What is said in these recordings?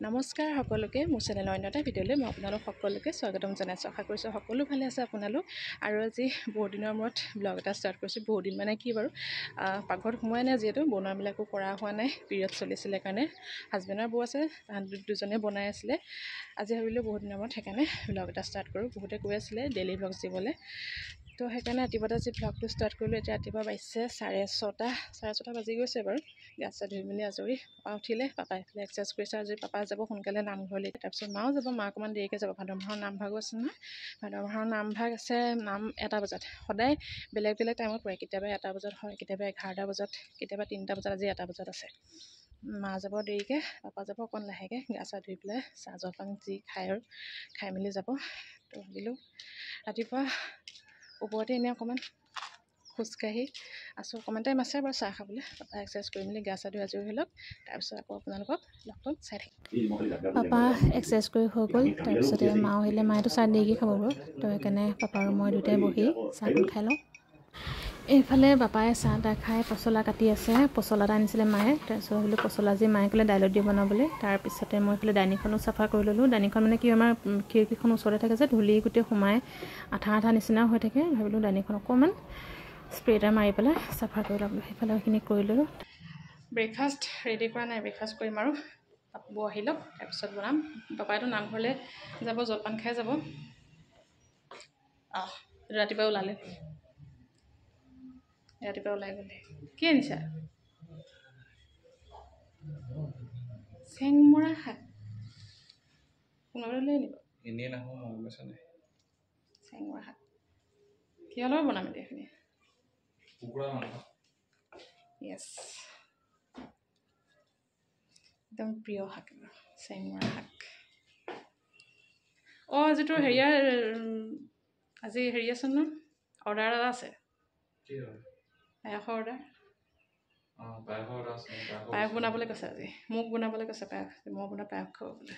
নমস্কাৰ সকলোকে মোৰ চেনেলৰ অন্য এটা ভিডিঅ'লৈ মই আপোনালোক সকলোকে স্বাগতম জনাইছোঁ। আশা কৰিছোঁ সকলো ভালে আছে আপোনালোক। আৰু আজি বহুত দিনৰ মূৰত ব্লগ এটা ষ্টাৰ্ট কৰিছোঁ। বহুত দিন মানে কি বাৰু পাকঘৰত সোমোৱাই নাই, যিহেতু বনোৱাবিলাকো কৰা হোৱা নাই, পিৰিয়ড চলিছিলে কাৰণে। হাজবেণ্ডৰ বৌ আছে, তাহাঁত দুজনে বনাই আছিলে। আজি ভাবিলোঁ বহুত দিনৰ মূৰত সেইকাৰণে ব্লগ এটা ষ্টাৰ্ট কৰোঁ। বহুতে কৈ আছিলে ডেইলি ব্লগছ দিবলৈ, তো সেইকাৰণে ৰাতিপুৱাতে আজি ব্লগটো ষ্টাৰ্ট কৰিলোঁ। এতিয়া ৰাতিপুৱা বাজিছে 6:30 বাজি গৈছে বাৰু। গা চা ধুই মেলি আজৰি পাপা উঠিলে, পাপাই এইফালে এক্সাৰচাইজ কৰিছে। আজি পাপা যাব সোনকালে নামঘৰলৈ, তাৰপিছত মাও যাব, মা অকণমান দেৰিকৈ যাব। ভাদ মাহৰ নামভাগো আছে নহয়, ভাদ মাহৰ নামভাগ আছে। নাম 1 বজাত, সদায় বেলেগ বেলেগ টাইমত পৰে। কেতিয়াবা 1 বজাত হয়, কেতিয়াবা 11টা বজাত, কেতিয়াবা 3টা বজাত। আজি 1 বজাত আছে। মা যাব দেৰিকৈ, পাপা যাব অকণ লাহেকৈ। গা চা ধুই পেলাই চাহ জলপান যি খায় আৰু খাই মেলি যাব। তো ভাবিলোঁ ৰাতিপুৱা ওপৰতে এনেই অকণমান খোজকাঢ়ি আছোঁ। অকণমান টাইম আছে বাৰু চাহ খাবলৈ। পাপা এক্সাৰচাইজ কৰি মেলি গা চা ধুই আজৰি হৈ লওক, তাৰপিছত আকৌ আপোনালোকক ব্লগটো চাই থাকিম। পাপা এক্সাৰচাইজ কৰি হৈ গ'ল, তাৰপিছতে মাও আহিলে। মায়েতো চাহ দেৰিকৈ খাব বাৰু, তো সেইকাৰণে পাপা আৰু মই দুটাই বহি চাহকণ খাই লওঁ। এইফালে পাপাই চাহ তাহ খাই পচলা কাটি আছে। পচলা এটা আনিছিলে মায়ে, তাৰপিছত ভাবিলোঁ পচলা যি মায়ে ক'লে দাইলত দি বনাবলৈ। তাৰপিছতে মই এইফালে ডাইনিংখনো চাফা কৰি ল'লোঁ। ডাইনিংখন মানে কি, আমাৰ খিৰিকীখন ওচৰতে থাকে যে, ধূলি গোটেই সোমাই আঠা আঠা নিচিনাও হৈ থাকে। ভাবিলোঁ ডাইনিংখন অকণমান স্প্ৰে এটা মাৰি পেলাই চাফা কৰি ল'বলৈ। সেইফালে সেইখিনি কৰি ল'লোঁ। ব্ৰেকফাষ্ট ৰেডি কৰা নাই, ব্ৰেকফাষ্ট কৰিম আৰু বৌ আহি লওক, তাৰপিছত বনাম। পাপাইতো নামঘৰলৈ যাব, জলপান খাই যাব। ৰাতিপুৱা ওলাই গ'লে কি আনিছা? চেংমৰা শাক। কোনোবাই লৈ আনিব এনেই নাহোঁ, মন গৈছে নাই। চেংমৰা শাক কিহৰ লগত বনাম এতিয়া? এইখিনি কুকুৰা মাংস। য়েছ, একদম প্ৰিয় শাক চেংমৰা শাক। যিটো হেৰিয়াৰ আজি হেৰি আছে ন, অৰ্ডাৰ এটা আছে। পায়সৰ অৰ্ডাৰ। পায়স বনাবলৈ কৈছে আজি, মোক বনাবলৈ কৈছে পায়স। মই বনাই পায়স খাব বোলে।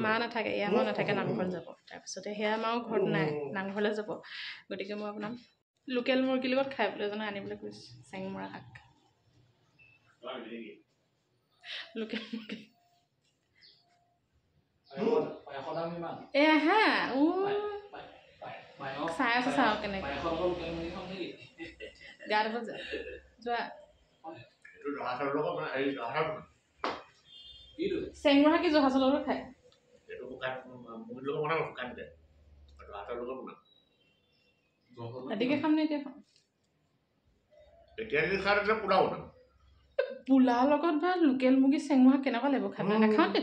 মা নাথাকে, এয়া মা নাথাকে, নামঘৰত যাব। তাৰপিছতে সেয়া মাও ঘৰত নাই, নামঘৰলৈ যাব। গতিকে মই বনাম। লোকেল মুৰ্গীৰ লগত খাই বোলে এজনে আনিবলৈ কৈছে চেংমৰা শাক। লোকেল মুৰ্গী হা চাই আছো, চাওঁ কেনেকৈ গা ধুব যোৱা। চেংমৰা কি জহা চাউলৰ লগত খায়? ৰাতিকে খাম নে এতিয়া খাম? পোলাও লগত বা লোকেল মুৰ্গী চেংমৰা কেনেকুৱা লাগিব খাই? নাখাওঁ দে।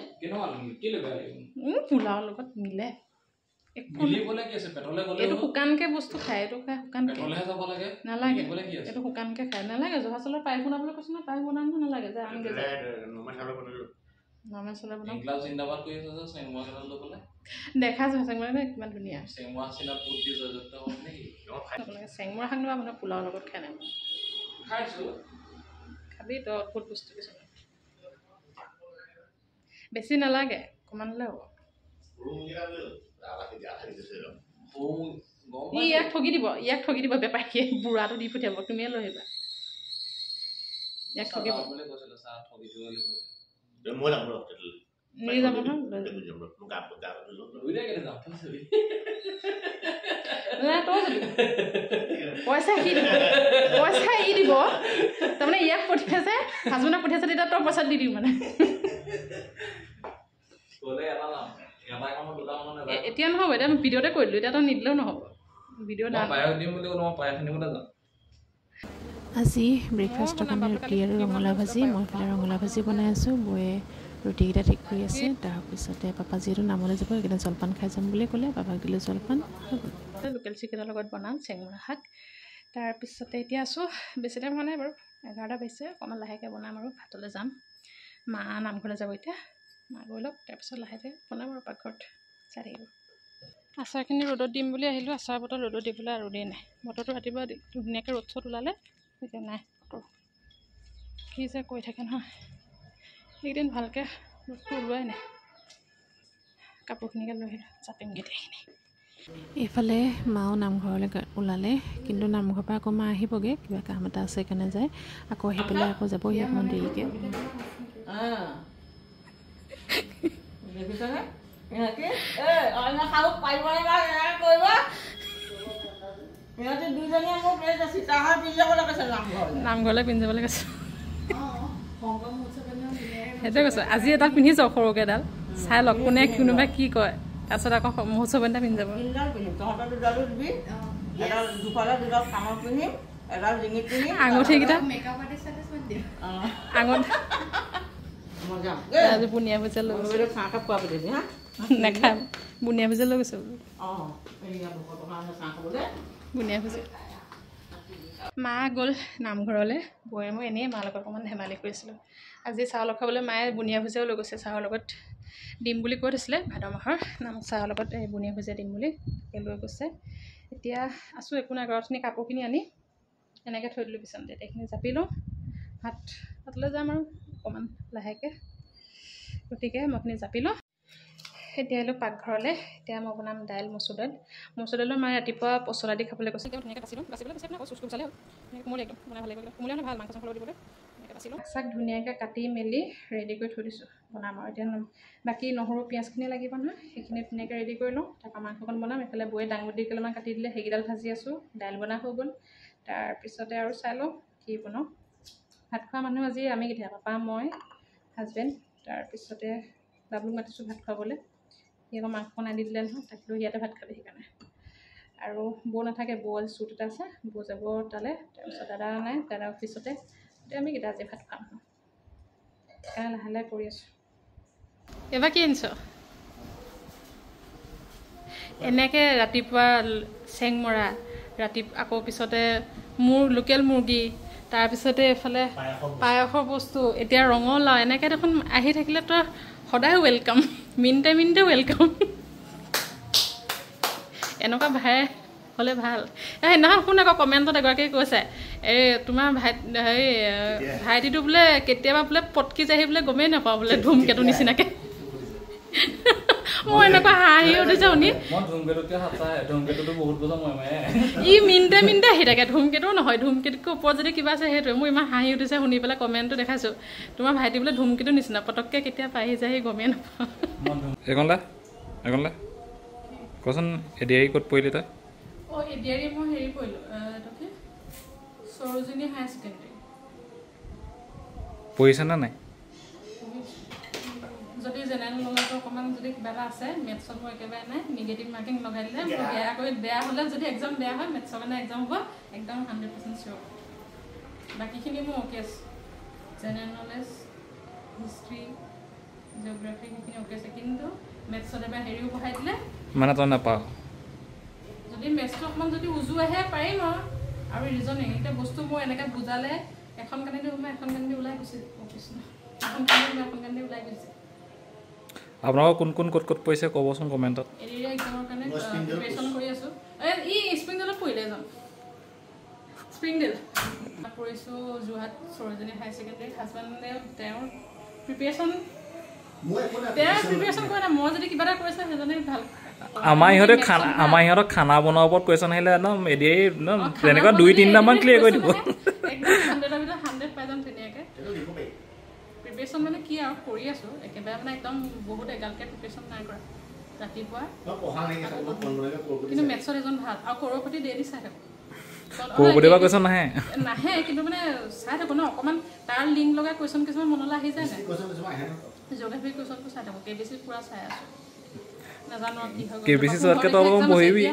পোলাওৰ লগত মিলে। এইটো শুকানকে বস্তু খায়, এইটো খাই শুকানকে নালাগে। এইটো শুকানকে খায়, নালাগে। জহা চাউলৰ পায়স বনাবলৈ কৈছো ন, পায়স বনাব নালাগে। যে আনগে নৰ্মেল চাউলৰ বনাম। দেখা জহা চেংমৰা কিমান ধুনীয়া। চেংমৰা শাক নোবা মানুহে পোলাওৰ লগত খাই নাই। খাবি তই অদ্ভুত বস্তু কিছুমান। বেছি নালাগে, অকণমান হ'লে হ'ব। ইয়াক ঠগি দিব বেপাৰীয়ে, বুঢ়াটো দি পঠিয়াব, তুমিয়ে লৈ আহিবা। ইয়াক ঠগিব নি যাব ন। পইচা ই দিব, তাৰমানে ইয়াক পঠিয়াইছে, হাজবেণ্ডক পঠিয়াইছে, তেতিয়া তই পইচা দি দিম মানে। এতিয়া নহ'ব, এতিয়া ভিডিঅ'তে কৈ দিলোঁ, এতিয়া তই নিদিলেও নহ'ব। ভিডিঅ' আজি ব্ৰেকফাষ্টৰ কাৰণে ৰুটি আৰু ৰঙালাও ভাজি। মই এইফালে ৰঙালাও ভাজি বনাই আছোঁ, বৌয়ে ৰুটিকেইটা ঠিক কৰি আছে। তাৰপিছতে পাপা যিহেতু নামলৈ যাব, সেইকাৰণে জলপান খাই যাম বুলি ক'লে, পাপাক দিলোঁ জলপান। লোকেল চিকেনৰ লগত বনাম চেংমৰা শাক। তাৰপিছতে এতিয়া আছোঁ, বেছি টাইম হোৱা নাই বাৰু, 11টা বাজিছে। অকণমান লাহেকৈ বনাম আৰু ভাতলৈ যাম। মা নামঘৰলৈ যাব এতিয়া, মা গৈ লওক, তাৰপিছত লাহেকৈ বনাম আৰু পাকঘৰত চাই থাকিব। আচাৰখিনি ৰ'দত দিম বুলি আহিলোঁ, আচাৰ বটল ৰ'দত দিবলৈ আৰু ৰ'দেই নাই। বতৰটো ৰাতিপুৱা ধুনীয়াকৈ ৰ'দ চ'দ ওলালে, এতিয়া নাই বতৰ। কি যে কৈ থাকে নহয়, এইকেইদিন ভালকৈ ৰ'দটো ওলোৱাই নাই। কাপোৰখিনিকে লৈ আহিলোঁ, জাপিম গোটেইখিনি। এইফালে মাও নামঘৰলৈ ওলালে, কিন্তু নামঘৰৰ পৰা আকৌ মা আহিবগৈ, কিবা কাম এটা আছে সেইকাৰণে যায়। আকৌ আহি পেলাই আকৌ যাবহি অকণমান দেৰিকৈ। দেখিছনে ইহঁতি অন্য খাব পাৰিবনে বাৰু এনেকৈ কৰিব ইহঁতি দুজনীয়ে মোক সীতাহাৰ পিন্ধি যাবলৈ কৈছে নামঘৰলৈ পিন্ধি যাবলৈ কৈছে সেইটোৱে কৈছে আজি এডাল পিন্ধি যাওক সৰুকৈ এডাল চাই লওক কোনোবাই কি কয় তাৰপিছত আকৌ মহোৎসৱ এটা পিন্ধি যাব তহঁতৰ দুডালো দিবি এডাল দুফালে দুডাল কাণত পিন্ধিম এডাল ডিঙিত পিন্ধিম আঙুঠিকেইটা আজি বুনিয়া ভুজিয়া লৈ গৈছে চাহকাপ খোৱা পাতিবি হা নেখাম বুনিয়া ভুজিয়া লৈ গৈছে বুনিয়া ভুজিয়া মা গ'ল নামঘৰলৈ বৌয়ে মই এনেই মাৰ লগত অকণমান ধেমালি কৰিছিলোঁ আজি চাহৰ লগত খাবলৈ মায়ে বুনিয়া ভুজিয়াও লৈ গৈছে চাহৰ লগত দিম বুলি কৈ থৈছিলে ভাদ মাহৰ চাহৰ লগত এই বুনিয়া ভুজিয়া দিম বুলি লৈ গৈছে এতিয়া আছোঁ একো নাই ঘৰতখিনি কাপোৰখিনি আনি এনেকৈ থৈ দিলোঁ পিছত তেতিয়া এইখিনি জাপি লওঁ ভাতলৈ যাম আৰু অকণমান লাহেকৈ গতিকে মইখিনি জাপি লওঁ এতিয়া আহিলোঁ পাকঘৰলৈ এতিয়া মই বনাম দাইল মচুৰ দাইলৰ মায়ে ৰাতিপুৱা পচলা দি খাবলৈ কৈছে ধুনীয়াকৈ বাচিবলৈ কৈছে আকৌ চুচটো চালে কোমল একদম বনাই ভাল লাগিব কোমলীয়া হ'লে ভাল মাংস চাংস দিবলৈ এনেকৈ বাচিলোঁ শাক ধুনীয়াকৈ কাটি মেলি ৰেডি কৰি থৈ দিছোঁ বনাম আৰু এতিয়া বাকী নহৰু পিঁয়াজখিনি লাগিব নহয় সেইখিনি ধুনীয়াকৈ ৰেডি কৰি লওঁ তাৰপৰা মাংসকণ বনাম এইফালে বৌয়ে দাংবডি কেইটামান কাটি দিলে সেইকেইডাল ভাজি আছোঁ দাইল বনা হৈ গ'ল তাৰপিছতে আৰু চাই লওঁ কি বনাওঁ ভাত খোৱা মানুহ আজি আমি কেতিয়া পাপা মই হাজবেণ্ড তাৰপিছতে বাবুক মাতিছোঁ ভাত খুৱাবলৈ সি আকৌ মাংস বনাই দি দিলে নহয় তাক লৈ ইয়াতে ভাত খাবি সেইকাৰণে আৰু বৌ নাথাকে বৌ আজি শ্বুট এটা আছে বৌ যাব তালৈ তাৰপিছত দাদা নাই দাদা অফিচতে এতিয়া আমি কেইটা আজি ভাত খাম সেইকাৰণে লাহে লাহে কৰি আছোঁ এইবাৰ কি আনিছ এনেকৈ ৰাতিপুৱা চেংমৰা আকৌ পিছতে লোকেল মুৰ্গী তাৰপিছতে এইফালে পায়সৰ বস্তু এতিয়া ৰঙালাও এনেকৈ দেখোন আহি থাকিলে তই সদায় ৱেলকাম মিনিটে ৱেলকাম এনেকুৱা ভাই হ'লে ভাল সেইদিনাখন শুন আকৌ কমেণ্টত এগৰাকীয়ে কৈছে এই তোমাৰ ভাইটিটো বোলে কেতিয়াবা বোলে পটকি যাহি বোলে গমেই নাপাওঁ বোলে ধুমকেতু নিচিনাকৈ মই এনেকুৱা হাঁহি উঠিছে শুনি ই মিনিটে আহি থাকে ধুমকেতু নহয় ধুমকেতুতকৈ ওপৰত যদি কিবা আছে সেইটোৱে মোৰ ইমান হাঁহি উঠিছে শুনি পেলাই কমেণ্টটো দেখাইছোঁ তোমাৰ ভাইটি বোলে ধুমকেতু নিচিনা পটককৈ কেতিয়া পাহি যায় গমেই নাপাওঁ কচোন এডিআৰি ক'ত পৰিলি তই এডিআৰি মই হেৰি পৰিলোঁ সৰোজিনী হায়াৰ ছেকেণ্ডেৰী পঢ়িছেনে নাই যদি জেনেৰেল নলেজৰ অকণমান যদি কিবা এটা আছে মেথছত মোৰ একেবাৰে নাই নিগেটিভ মাৰ্কিং লগাই দিলে বেয়া হ'লে যদি এক্সাম বেয়া হয় মেথছৰ কাৰণে এক্সাম হ'ব একদম 100% চিয়'ৰ বাকীখিনি মোৰ অ'কে আছে জেনেৰেল নলেজ হিষ্ট্ৰী জিঅ'গ্ৰাফি সেইখিনি অ'কে আছে কিন্তু মেথছত এবাৰ হেৰিও পঢ়াই দিলে মানে তই নাপাওঁ যদি মেথছটো অকণমান যদি উজু আহে পাৰিম আৰু ৰিজনিং এতিয়া বস্তু মোৰ এনেকৈ বুজালে এখন কান্দি সোমাই এখন কান্দি ওলাই গৈছে এখন কান্দি ওলাই গৈছে আপোনালোকৰ কোন ক'ত পৰিছে ক'বচোন কমেণ্টত এক্সামৰ কাৰণে প্ৰিপেৰেশ্যন কৰি আছোঁ ই স্প্ৰিংডেলত পৰিলে এজন স্প্ৰিংডেল কৰিছোঁ যোৰহাট সৰোজিনী হায়াৰ ছেকেণ্ডেৰী হাজবেণ্ডে তেওঁৰ প্ৰিপেৰেশ্যন কৰা নাই মই যদি কিবা এটা কৰিছে সেইজনে ভাল আমাৰ ইহঁতক খানা বনোৱাৰ ওপৰত কুৱেশ্যন আহিলে একদম এডিআৰি একদম তেনেকুৱা 2-3টামান ক্লিয়াৰ কৰি দিব প্ৰিপেৰেশ্যন মানে কি আৰু কৰি আছোঁ একেবাৰে মানে একদম বহুত এগালকৈ প্ৰিপেৰেশ্যন নাই কৰা ৰাতিপুৱা কিন্তু মেথছত এজন ভাল আৰু কৰৌপতি ডেইলি চাই থাকোঁ কুৱেশ্যন নাহে কিন্তু মানে চাই থাকোঁ ন অকণমান তাৰ লিংক লগাই কুৱেশ্যন কিছুমান মনলৈ আহি যায় নাই জিঅ'গ্ৰাফি কুৱেশ্যনটো চাই থাকোঁ কেবিচি পূৰা চাই আছোঁ নাজানো কি হয় কেবিচি চোৱাতকৈ তই অলপ বহিবি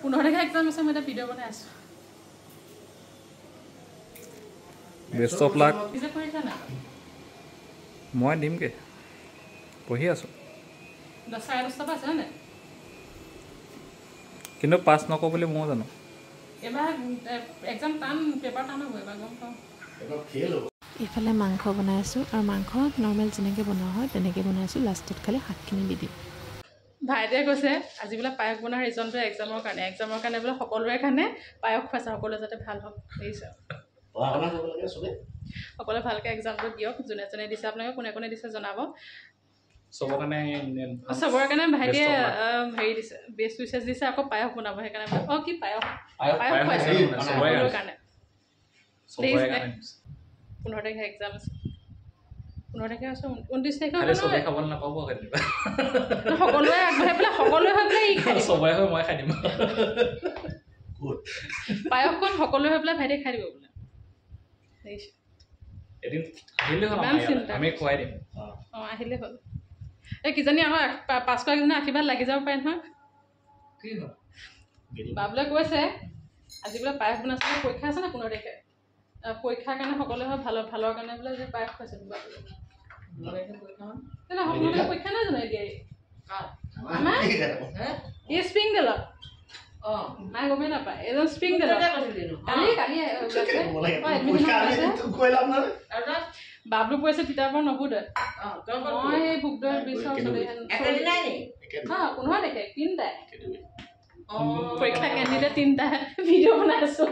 15 তাৰিখে এক্সাম আছে মই এতিয়া ভিডিঅ' বনাই আছোঁ বেষ্ট অফ লাক পিছে কৰিছা নাই মই দিমগৈ পঢ়ি আছোঁ 10:30 পৰা আছে হয় নাই কিন্তু পাছ নকৰোঁ বুলি ময়ো জানো এবাৰ এক্সাম টান পেপাৰ টান হ'ব এবাৰ গম পাওঁ এইফালে মাংস বনাই আছোঁ আৰু মাংস নৰ্মেল যেনেকৈ বনোৱা হয় তেনেকৈ বনাই আছোঁ লাষ্টত খালি শাকখিনি দি দিম ভাইটিয়ে কৈছে আজি বোলে পায়স বনোৱাৰ ৰিজনটো এক্সামৰ কাৰণে বোলে সকলোৰে কাৰণে পায়স খুৱাইছে সকলোৱে যাতে ভাল হওক বুজিছে সকলোৱে ভালকৈ এক্সামটো দিয়ক যোনে যোনে দিছে আপোনালোকে কোনে দিছে জনাব চবৰ কাৰণে ভাইটিয়ে হেৰি দিছে বেষ্ট উইচেছ দিছে আকৌ পায়স বনাব সেইকাৰণে কি পায়স খুৱাইছে সকলোৰে কাৰণে প্লিজ 15 তাৰিখে এক্সাম আছে 15 তাৰিখে আছে 29 তাৰিখে সকলোৱে আগবঢ়াই পেলাই সকলোৱে হৈ পেলাই ই খাই দিব। সবাই হৈ মই খাই দিম পায়সকণ সকলোৱে হৈ পেলাই ভাইটি খাই দিব বোলে। এদিন আহিলে হ'ল ইমান চিন্তা আমি খুৱাই দিম অঁ আহিলে হ'ল। এই কিজানি আকৌ 500 আশীৰ্বাদ লাগি যাব পাৰে নহয়। কি হ'ল বাবুলে কৈছে আজি বোলে পায়স বনাইছিলে, পৰীক্ষা আছে নে 15 তাৰিখে, পৰীক্ষাৰ কাৰণে সকলোৱে ভালৰ কাৰণে বোলে যে পায়স খুৱাইছে বাবুলে। পৰীক্ষা নাই জানো এতিয়া আমাৰ এই স্প্ৰিংডেলত মায়ে গমেই নাপায় এজন স্প্ৰিংডেলত বাবলু পৰিছে তিতাবৰ নবোদয় মই ভোগদৈ বিশ্বৰ 15 তাৰিখে 3টাই পৰীক্ষা কেন্দ্ৰীতে 3টা ভিডিঅ' বনাই আছো।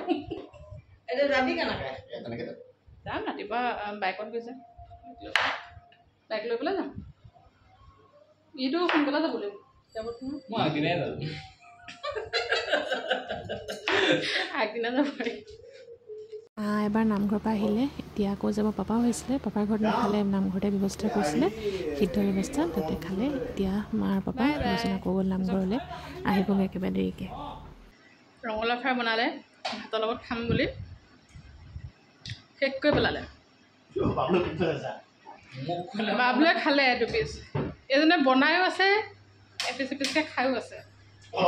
যাম ৰাতিপুৱা বাইকত গৈছে, বাইক লৈ পেলাই যাম। ইটো সোনকালে যাব লাগিব, যাব মই আগদিনাই যাম আগদিনা যাব পাৰি। এবাৰ নামঘৰৰ পৰা আহিলে, এতিয়া আকৌ যাব পাপাও হৈছিলে, পাপাৰ ঘৰত নাখালে, নামঘৰতে ব্যৱস্থা কৰিছিলে সিদ্ধ ব্যৱস্থা, তাতে খালে। এতিয়া মাৰ পাপা আলোচনা আকৌ গ'ল নামঘৰলৈ, আহিবগৈ একেবাৰে দেৰিকৈ। ৰঙালাও ফ্ৰাই বনালে ভাতৰ লগত খাম বুলি শেষ কৰি পেলালে। বাবলুৱে খালে 2 পিচ, এজনে বনায়ো আছে এপিচ এপিচকৈ খায়ো আছে,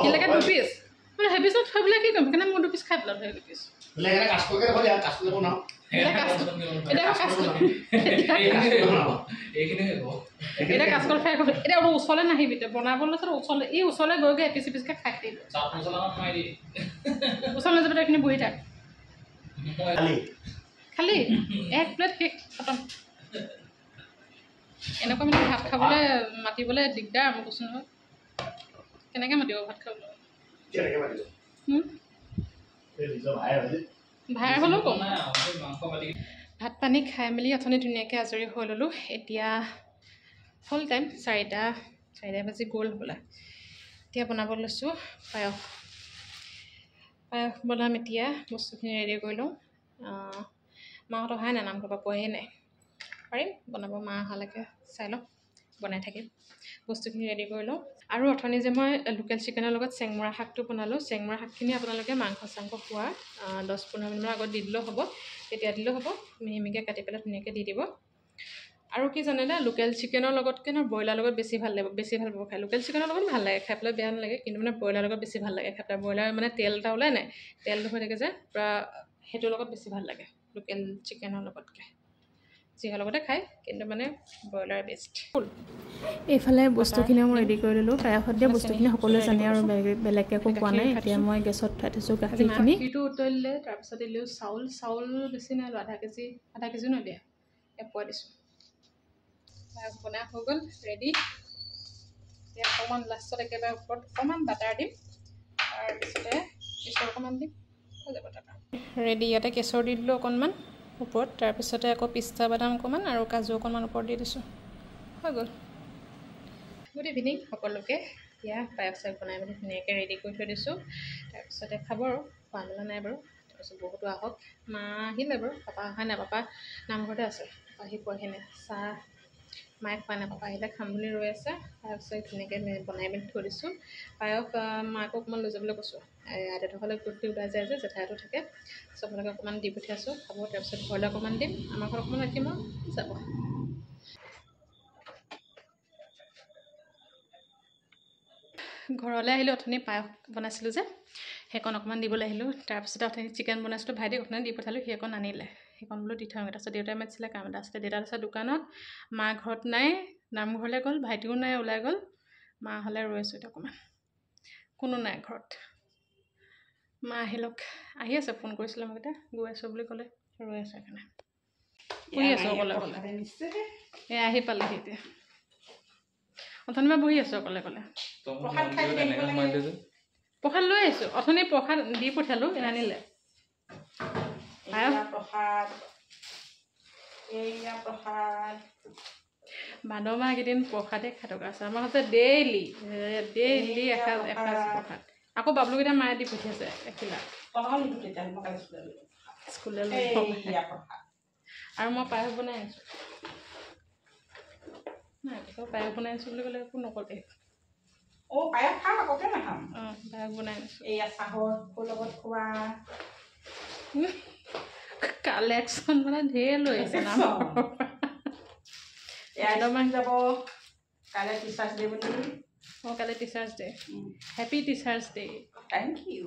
সিলৈকে 2 পিচ বোলে হেপিছত থৈ পেলাই কি কৰিম, সেইকাৰণে মই 2 পিচ খাই পেলালোঁ। সেই 2 পিচ এতিয়া কাচকল ফ্ৰাই কৰি এতিয়া ওচৰলৈ নাহিবি, বনাব লৈছে ওচৰলৈ, এই ওচৰলৈ গৈ গৈ এপিচ এপিচকৈ খাই থাকিব। ওচৰলৈ যাবি এইখিনি বহি থাক। খালি 1 প্লেট শেষ খতম। এনেকুৱা মানে ভাত খাবলৈ মাতিবলৈ দিগদাৰ, মই কৈছোঁ নহয়। কেনেকৈ মাতিব ভাত খাবলৈ? ভাই হ'লেও কম। ভাত পানী খাই মেলি অথনি ধুনীয়াকৈ আজৰি হৈ ল'লোঁ। এতিয়া হ'ল টাইম 4টা বাজি গ'ল হ'বলা। এতিয়া বনাব লৈছোঁ পায়স বনাম। এতিয়া বস্তুখিনি ৰেডি কৰি লওঁ। মাহঁত অহাই নাই, নামঘৰৰ পৰা পোৱাহি নাই, পাৰিম বনাব। মা অহালৈকে চাই লওঁ, বনাই থাকিম। বস্তুখিনি ৰেডি কৰি লওঁ। আৰু অথনি যে মই লোকেল চিকেনৰ লগত চেংমৰা শাকটো বনালোঁ, চেংমৰা শাকখিনি আপোনালোকে মাংস খোৱাৰ 10-15 মিনিটৰ আগত দি দিলেও হ'ব, তেতিয়া দিলেও হ'ব। মিহি মিহিকৈ কাটি পেলাই ধুনীয়াকৈ দি দিব। আৰু কি জানেনে, লোকেল চিকেনৰ লগতকৈ ব্ৰইলাৰ লগত বেছি ভাল লাগিব, বেছি ভাল পাব খাই। লোকেল চিকেনৰ লগত ভাল লাগে খাই পেলাই, বেয়া নালাগে, কিন্তু মানে ব্ৰইলাৰ লগত বেছি ভাল লাগে খাই পেলাই। ব্ৰইলাৰ মানে তেল এটা ওলাই নাই, তেলটো হৈ থাকে যে পূৰা, সেইটোৰ লগত বেছি ভাল লাগে লোকেল চিকেনৰ লগতকৈ। যিহৰ লগতে খায়, কিন্তু মানে ব্ৰইলাৰ বেষ্ট। এইফালে বস্তুখিনিও মই ৰেডি কৰি ল'লোঁ। পায়সত দিয়া বস্তুখিনি সকলোৱে জানে আৰু বেলেগকৈ একো পোৱা নাই। এতিয়া মই গেছত উঠাই থৈছোঁ গাখীৰখিনি। গাখীৰটো উতলিলে, তাৰপিছত দিলোঁ চাউল বেছি নাই, আধা কেজি নদিয়া, এপোৱা দিছোঁ। পায়স বনাই হৈ গ'ল, ৰেডি। এতিয়া অকণমান লাষ্টত একেবাৰে ওপৰত অকণমান বাটাৰ দিম, তাৰপিছতে কেশৰ অকণমান দিম, হৈ যাব তাৰপৰা ৰেডি। ইয়াতে কেশৰ দি দিলোঁ অকণমান ওপৰত, তাৰপিছতে আকৌ পিস্তা বাদাম অকণমান আৰু কাজু অকণমান ওপৰত দি দিছোঁ, হৈ গ'ল। গুড ইভিনিং সকলোকে। এতিয়া পায়স চায়স বনাই মেলি ধুনীয়াকৈ ৰেডি কৰি থৈ দিছোঁ। তাৰপিছতে খাব আৰু, খোৱা মেলা নাই বাৰু। তাৰপিছত বহুতো আহক। মা আহিলে বাৰু, পাপা অহা নাই, পাপা নামঘৰতে আছে, আহি পোৱাহি নাই। চাহ মায়ে খোৱা নাই, পাপা আহিলে খাম বুলি ৰৈ আছে। তাৰপিছত ধুনীয়াকৈ বনাই মেলি থৈ দিছোঁ। পায়স মাকো অকণমান লৈ যাবলৈ কৈছোঁ, আইতাহঁতৰফালে গোটটো ওলাই যায় যে, জেঠাইটো থাকে, চবলৈকে অকণমান দি পঠিয়াইছোঁ, খাব। তাৰপিছত ঘৰলৈ অকণমান দিম, আমাৰ ঘৰত অকণমান ৰাখিম আৰু যাব। ঘৰলৈ আহিলোঁ, অথনি পায়স বনাইছিলোঁ যে সেইকণ অকণমান দিবলৈ আহিলোঁ। তাৰপিছতে অথনি চিকেন বনাইছিলোঁ, ভাইটিক অথনি দি পঠালোঁ, সি অকণ আনিলে, সেইকণ বোলো দি থওঁ। তাৰপিছত দেউতাই মাতিছিলে, কাম এটা আছিলে। দেউতা আছে দোকানত, মা ঘৰত নাই, নামঘৰলৈ গ'ল, ভাইটিও নাই, ওলাই গ'ল। মা হ'লে ৰৈ আছোঁ এতিয়া অকণমান, কোনো নাই ঘৰত। মা আহি লওক, আহি আছে, ফোন কৰিছিলে মোক এতিয়া, গৈ আছোঁ বুলি ক'লে, ৰৈ আছে সেইকাৰণে বহি আছোঁ অকলে অকলে। এই আহি পালেহি এতিয়া, অথনি মই বহি আছোঁ অকলে অকলে। প্ৰসাদ লৈ আহিছোঁ, অথনি প্ৰসাদ দি পঠিয়ালোঁ, আনিলে ভাদমাহ কেইদিন প্ৰসাদে খাই থকা আছে আমাৰ ঘৰতে, ডেইলি এসাঁজ প্ৰসাদ। আকৌ বাবলুকেইটা মায়ে দি পঠিয়াইছে এখিলা স্কুললৈ, আৰু মই পায়স বনাই আনিছোঁ। নাই পায়স বনাই আছোঁ বুলি ক'লে একো নক'লে অ' পায়স খাম আকৌ কেলে নাখাম অঁ পায়স বনাই আছোঁ এইয়া চাহৰ লগত খোৱা কালেকশ্যন মানে ঢেৰ লৈ আহিছে না এয়াৰডমান যাব কাইলৈ টিচাৰ্ছ ডে বুলি অঁ কাইলৈ teachers day happy teachers day thank you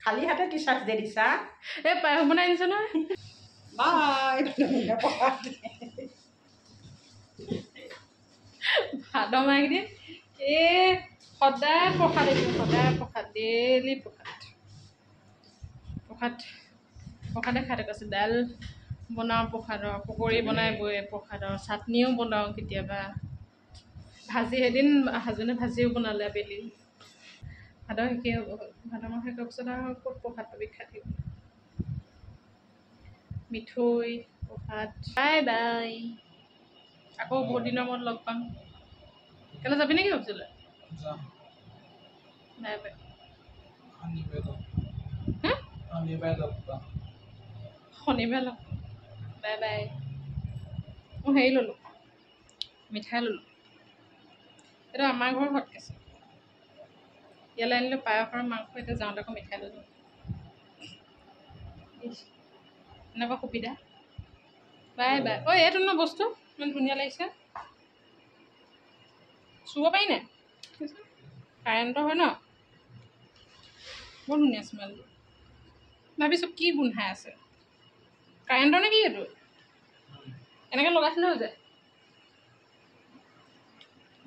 খালী হাতে টিচাৰ্ছ ডে দিছা এই পায়স বনাই আনিছে নহয় বাই ভাদ মাহকেইদিন এই সদায় প্ৰসাদ দিছোঁ সদায় প্ৰসাদ ডেইলি প্ৰসাদে খাই থাকোঁ দাইল বনাওঁ প্ৰসাদৰ পকৰি বনাই বৈ প্ৰসাদৰ চাটনিও বনাওঁ কেতিয়াবা ভাজি এদিন হাজনে ভাজিও বনালে আবেলি ভাদ শেষেই হ'ব ভাদ মাহ শেষ হোৱাৰ পিছত আৰু ক'ত প্ৰসাদ পাবি খাই থাকিব মিঠৈ প্ৰসাদ বাই বাই আকৌ বহুত দিনৰ মূৰত লগ পাম কাইলৈ যাবি নেকি ভাবিছিলে বাই বাই শনিবাৰে লগ বাই বাই মই হেৰি ল'লোঁ মিঠাই ল'লোঁ এইটো আমাৰ ঘৰৰ হটকেছ ইয়ালৈ আনিলোঁ পায়স আৰু মাংস এতিয়া যাওঁতে আকৌ মিঠাই ল'লোঁ এনেকুৱা সুবিধা বাই বাই ঐ এইটো ন বস্তু ইমান ধুনীয়া লাগিছে চুব পাৰি নাই কাৰেণ্টৰ হয় ন বৰ ধুনীয়া স্মেলটো ভাবিছোঁ কি গোন্ধাই আছে কাৰেণ্টৰ নে কি এইটো এনেকৈ লগাইছিলোঁ যে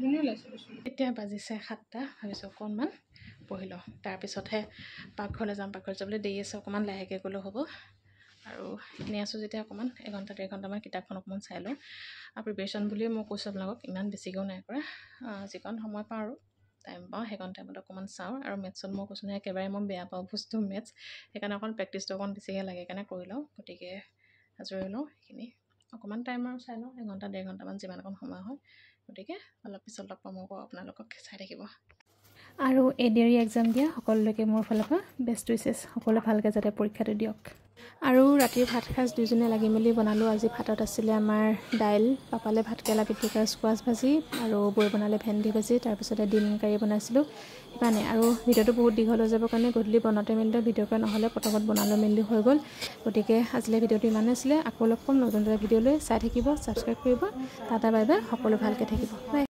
ধুনীয়া লাগিছে এতিয়া বাজিছে 7টা ভাবিছোঁ অকণমান পঢ়ি লওঁ তাৰপিছতহে পাকঘৰলৈ যাম পাকঘৰত যাবলৈ দেৰি আছে অকণমান লাহেকৈ গ'লেও হ'ব আৰু এনেই আছোঁ যেতিয়া অকণমান 1-1.5 ঘণ্টামান কিতাপখন অকণমান চাই লওঁ আৰু প্ৰিপেৰেশ্যন বুলিয়ে মই কৈছোঁ আপোনালোকক ইমান বেছিকৈও নাই কৰা যিকণ সময় পাওঁ আৰু টাইম পাওঁ সেইকণ টাইমত অকণমান চাওঁ আৰু মেথছত মই কৈছোঁ নহয় একেবাৰে মই বেয়া পাওঁ বস্তু মেথছ সেইকাৰণে অকণ প্ৰেক্টিছটো অকণ বেছিকৈ লাগে সেইকাৰণে কৰি লওঁ গতিকে আজৰি লওঁ সেইখিনি অকণমান টাইম আৰু চাই লওঁ 1-1.5 ঘণ্টামান যিমান অকণ সময় হয় গতিকে অলপ পিছত লগ পাম আকৌ আপোনালোকক চাই থাকিব আৰু এডিআৰই এক্সাম দিয়া সকলোলৈকে মোৰ ফালৰ পৰা বেষ্ট উইচেছ সকলোৱে ভালকৈ যাতে পৰীক্ষাটো দিয়ক আৰু ৰাতিৰ ভাত সাজ দুইজনে লাগি মেলি বনালোঁ আজি ভাতত আছিলে আমাৰ দাইল পাপালে ভাতকেৰেলা পিটিকা স্কোৱাছ ভাজি আৰু বৈ বনালে ভেন্দি ভাজি তাৰপিছতে ডিম কাৰী বনাইছিলোঁ সেইকাৰণে আৰু ভিডিঅ'টো বহুত দীঘল হৈ যাবৰ কাৰণে গধূলি বনাওঁতে মেলিতে ভিডিঅ' কৰা নহ'লে পটকত বনালোঁ মেলি হৈ গ'ল গতিকে আজিলৈ ভিডিঅ'টো ইমানেই আছিলে আকৌ লগ পাম নতুন এটা ভিডিঅ'লৈ চাই থাকিব ছাবস্ক্ৰাইব কৰিব টাটা বাই বাই সকলো ভালকৈ থাকিব বাই